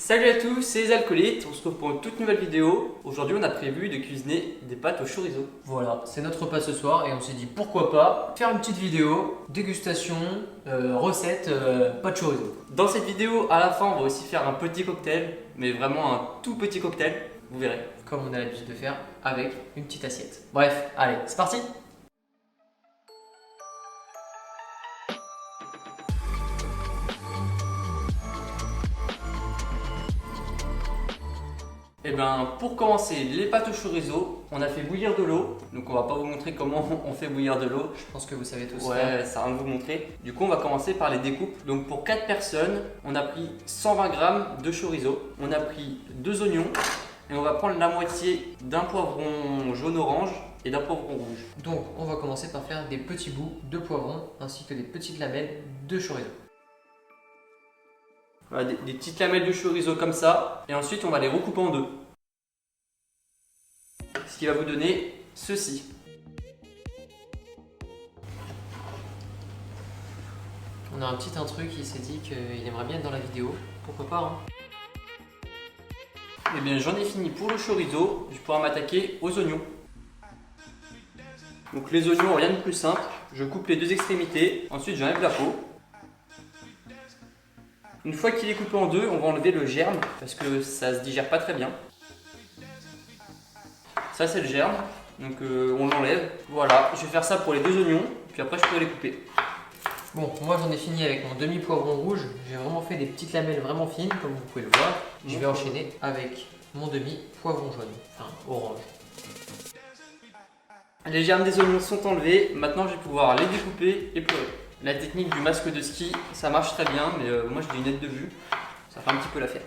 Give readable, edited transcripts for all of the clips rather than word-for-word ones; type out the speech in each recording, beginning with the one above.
Salut à tous, c'est les Alcoolites, on se retrouve pour une toute nouvelle vidéo. Aujourd'hui on a prévu de cuisiner des pâtes au chorizo. Voilà, c'est notre repas ce soir et on s'est dit pourquoi pas faire une petite vidéo, dégustation, recette, pâtes chorizo. Dans cette vidéo, à la fin on va aussi faire un petit cocktail, mais vraiment un tout petit cocktail, vous verrez. Comme on a l'habitude de faire avec une petite assiette. Bref, allez, c'est parti! Et bien pour commencer les pâtes au chorizo, on a fait bouillir de l'eau. Donc on va pas vous montrer comment on fait bouillir de l'eau. Je pense que vous savez tous Ouais, faire. ça va vous montrer. Du coup on va commencer par les découpes. Donc pour 4 personnes, on a pris 120 g de chorizo. On a pris 2 oignons. Et on va prendre la moitié d'un poivron jaune-orange et d'un poivron rouge. Donc on va commencer par faire des petits bouts de poivron ainsi que des petites lamelles de chorizo. Voilà, des petites lamelles de chorizo comme ça. Et ensuite on va les recouper en deux. Ce qui va vous donner ceci. On a un petit intrus qui s'est dit qu'il aimerait bien être dans la vidéo. Pourquoi pas hein? Et bien j'en ai fini pour le chorizo. Je pourrai m'attaquer aux oignons. Donc les oignons, rien de plus simple. Je coupe les deux extrémités. Ensuite j'enlève la peau. Une fois qu'il est coupé en deux, on va enlever le germe parce que ça se digère pas très bien. Ça c'est le germe, donc on l'enlève. Voilà, je vais faire ça pour les deux oignons, puis après je pourrai les couper. Bon, moi j'en ai fini avec mon demi-poivron rouge. J'ai vraiment fait des petites lamelles vraiment fines, comme vous pouvez le voir. Je vais enchaîner avec mon demi-poivron jaune, enfin orange. Les germes des oignons sont enlevés, maintenant je vais pouvoir les découper et pleurer. La technique du masque de ski, ça marche très bien, mais moi j'ai une aide de vue, ça fait un petit peu l'affaire.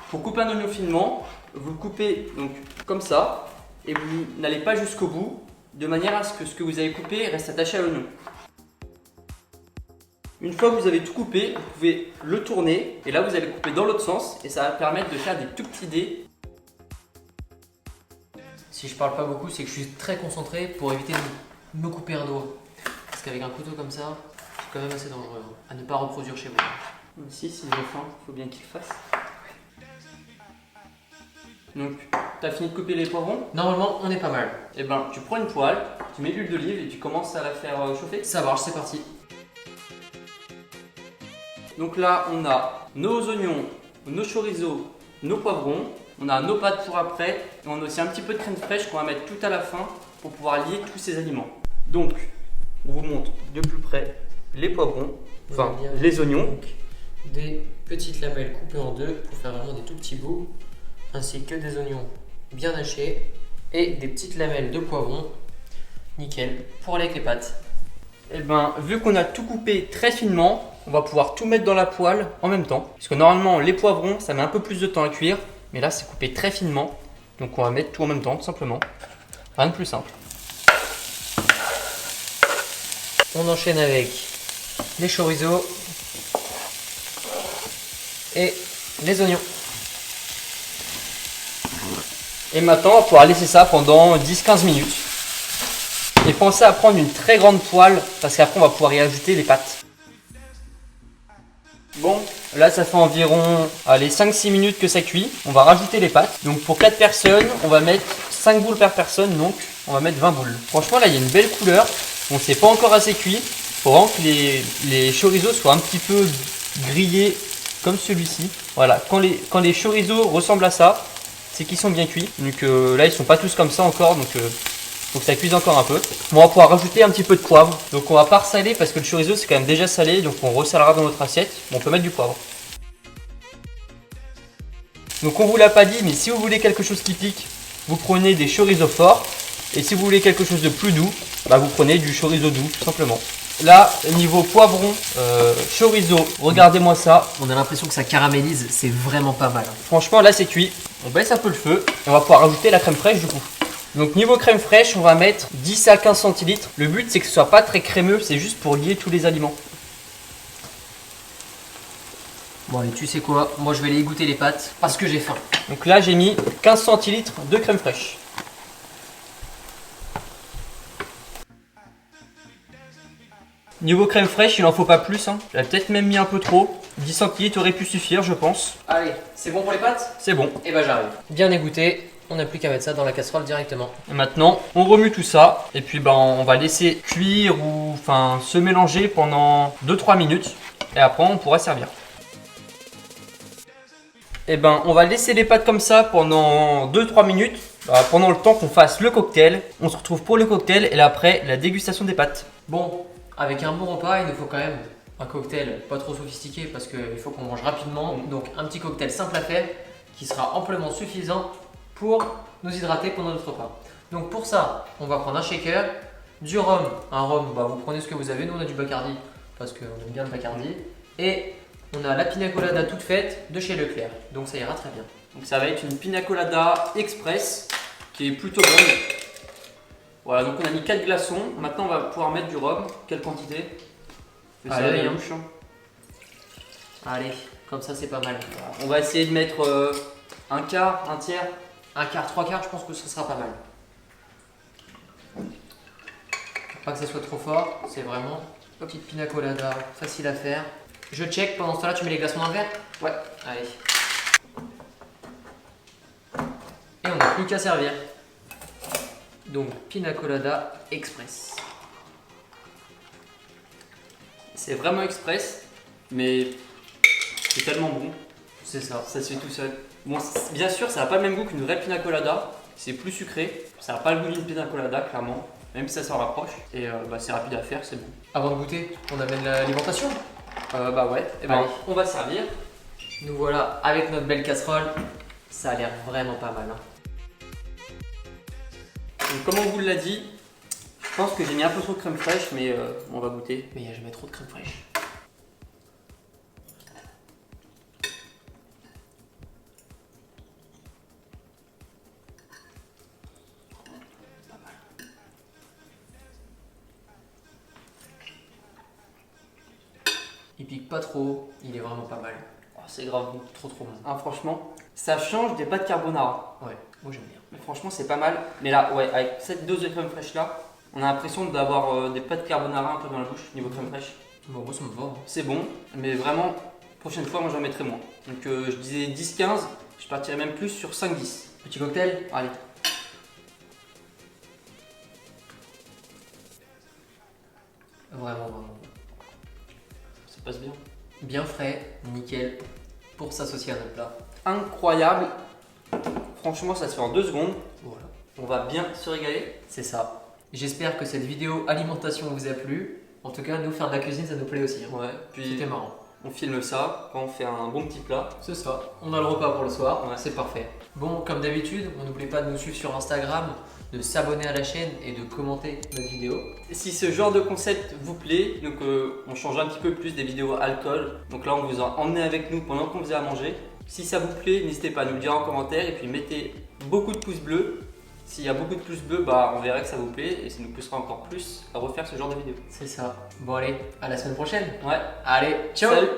Pour couper un oignon finement, vous le coupez donc comme ça, et vous n'allez pas jusqu'au bout, de manière à ce que vous avez coupé reste attaché à l'oignon. Une fois que vous avez tout coupé, vous pouvez le tourner, et là vous allez couper dans l'autre sens, et ça va permettre de faire des tout petits dés. Si je parle pas beaucoup, c'est que je suis très concentré pour éviter de me couper un doigt. Parce qu'avec un couteau comme ça, c'est quand même assez dangereux hein, à ne pas reproduire chez vous. Ici, s'ils ont faim, il faut bien qu'ils le fassent. Donc, tu as fini de couper les poivrons? Normalement, on est pas mal. Et ben, tu prends une poêle, tu mets de l'huile d'olive et tu commences à la faire chauffer. Ça marche, c'est parti. Donc là, on a nos oignons, nos chorizo, nos poivrons, on a nos pâtes pour après, et on a aussi un petit peu de crème fraîche qu'on va mettre tout à la fin pour pouvoir lier tous ces aliments. Donc, on vous montre de plus près les poivrons, enfin les oignons. Donc, des petites lamelles coupées en deux pour faire vraiment des tout petits bouts, ainsi que des oignons bien hachés et des petites lamelles de poivrons, nickel, pour aller avec les pâtes. Et ben, vu qu'on a tout coupé très finement, on va pouvoir tout mettre dans la poêle en même temps. Parce que normalement, les poivrons, ça met un peu plus de temps à cuire, mais là, c'est coupé très finement. Donc, on va mettre tout en même temps, tout simplement. Rien de plus simple. On enchaîne avec les chorizo et les oignons. Et maintenant, on va pouvoir laisser ça pendant 10-15 minutes. Et pensez à prendre une très grande poêle, parce qu'après, on va pouvoir y ajouter les pâtes. Bon, là, ça fait environ 5-6 minutes que ça cuit. On va rajouter les pâtes. Donc, pour 4 personnes, on va mettre 5 boules par personne, donc on va mettre 20 boules. Franchement, là, il y a une belle couleur. Bon, c'est pas encore assez cuit. Il faut vraiment que les chorizo soient un petit peu grillés comme celui-ci. Voilà, quand les chorizo ressemblent à ça, c'est qu'ils sont bien cuits. Donc là, ils sont pas tous comme ça encore, donc faut que ça cuise encore un peu. Bon, on va pouvoir rajouter un petit peu de poivre. Donc on va pas ressaler parce que le chorizo c'est quand même déjà salé, donc on ressalera dans notre assiette. Bon, on peut mettre du poivre. Donc on vous l'a pas dit, mais si vous voulez quelque chose qui pique, vous prenez des chorizo forts. Et si vous voulez quelque chose de plus doux, bah vous prenez du chorizo doux, tout simplement. Là, niveau poivron, chorizo, regardez-moi ça. On a l'impression que ça caramélise, c'est vraiment pas mal. Franchement, là c'est cuit. On baisse un peu le feu et on va pouvoir rajouter la crème fraîche du coup. Donc niveau crème fraîche, on va mettre 10 à 15 centilitres. Le but c'est que ce soit pas très crémeux, c'est juste pour lier tous les aliments. Bon allez, tu sais quoi, moi je vais aller égoutter les pâtes parce que j'ai faim. Donc là j'ai mis 15 centilitres de crème fraîche. Niveau crème fraîche, il en faut pas plus. Hein. J'avais peut-être même mis un peu trop. 10 centilitres aurait pu suffire, je pense. Allez, c'est bon pour les pâtes? C'est bon. Et bah j'arrive. Bien égoutter, on n'a plus qu'à mettre ça dans la casserole directement. Et maintenant, on remue tout ça. Et puis on va laisser cuire ou se mélanger pendant 2-3 minutes. Et après, on pourra servir. Et on va laisser les pâtes comme ça pendant 2-3 minutes. Pendant le temps qu'on fasse le cocktail. On se retrouve pour le cocktail et après la dégustation des pâtes. Bon, avec un bon repas, il nous faut quand même un cocktail pas trop sophistiqué parce qu'il faut qu'on mange rapidement. Donc un petit cocktail simple à faire qui sera amplement suffisant pour nous hydrater pendant notre repas. Donc pour ça, on va prendre un shaker, du rhum. Un rhum, vous prenez ce que vous avez. Nous on a du Bacardi parce qu'on aime bien le Bacardi. Et on a la pina colada toute faite de chez Leclerc. Donc ça ira très bien. Donc ça va être une pina colada express qui est plutôt bonne. Voilà, donc on a mis 4 glaçons. Maintenant on va pouvoir mettre du rhum. Quelle quantité? Allez, hein. Allez, comme ça c'est pas mal. Voilà. On va essayer de mettre un quart, un tiers. Un quart, 3/4, je pense que ce sera pas mal. Pas que ça soit trop fort, c'est vraiment une petite pina colada, facile à faire. Je check, pendant ce temps-là, tu mets les glaçons dans le verre? Ouais. Allez. Et on n'a plus qu'à servir. Donc, pina colada express. C'est vraiment express, mais c'est tellement bon. C'est ça. Ça se fait tout seul. Bon, bien sûr, ça n'a pas le même goût qu'une vraie pina colada. C'est plus sucré. Ça n'a pas le goût d'une pina colada, clairement. Même si ça s'en rapproche. Et c'est rapide à faire, c'est bon. Avant de goûter, on amène l'alimentation. Ouais. Et Allez. on va servir. Nous voilà avec notre belle casserole. Ça a l'air vraiment pas mal. Hein. Donc, comme on vous l'a dit, je pense que j'ai mis un peu trop de crème fraîche, mais on va goûter. Mais il n'y a jamais trop de crème fraîche. Il pique pas trop, il est vraiment pas mal. Oh, c'est grave bon. Trop bon. Ah, franchement, ça change des pâtes carbonara. Ouais, moi j'aime bien. Mais franchement, c'est pas mal. Mais là, ouais, avec cette dose de crème fraîche là, on a l'impression d'avoir des pâtes carbonara un peu dans la bouche niveau crème fraîche. Bon, moi ça me va. Hein. C'est bon, mais vraiment, prochaine fois, moi j'en mettrai moins. Donc je disais 10-15, je partirais même plus sur 5-10. Petit cocktail. Allez. Vraiment. Ça passe bien. Bien frais, nickel, pour s'associer à notre plat. Incroyable. Franchement, ça se fait en 2 secondes. Voilà. On va bien se régaler. C'est ça. J'espère que cette vidéo alimentation vous a plu. En tout cas, nous faire de la cuisine, ça nous plaît aussi. Hein. Ouais, puis C'était marrant. on filme ça quand on fait un bon petit plat. C'est ça. On a le repas pour le soir. Ouais. C'est parfait. Bon, comme d'habitude, on n'oublie pas de nous suivre sur Instagram, de s'abonner à la chaîne et de commenter notre vidéo. Si ce genre de concept vous plaît, donc on change un petit peu plus des vidéos alcool. Donc là, on vous a emmené avec nous pendant qu'on faisait à manger. Si ça vous plaît, n'hésitez pas à nous le dire en commentaire et puis mettez beaucoup de pouces bleus. S'il y a beaucoup de pouces bleus, on verra que ça vous plaît et ça nous poussera encore plus à refaire ce genre de vidéo. C'est ça. Bon allez, à la semaine prochaine. Ouais. Allez, ciao. Salut.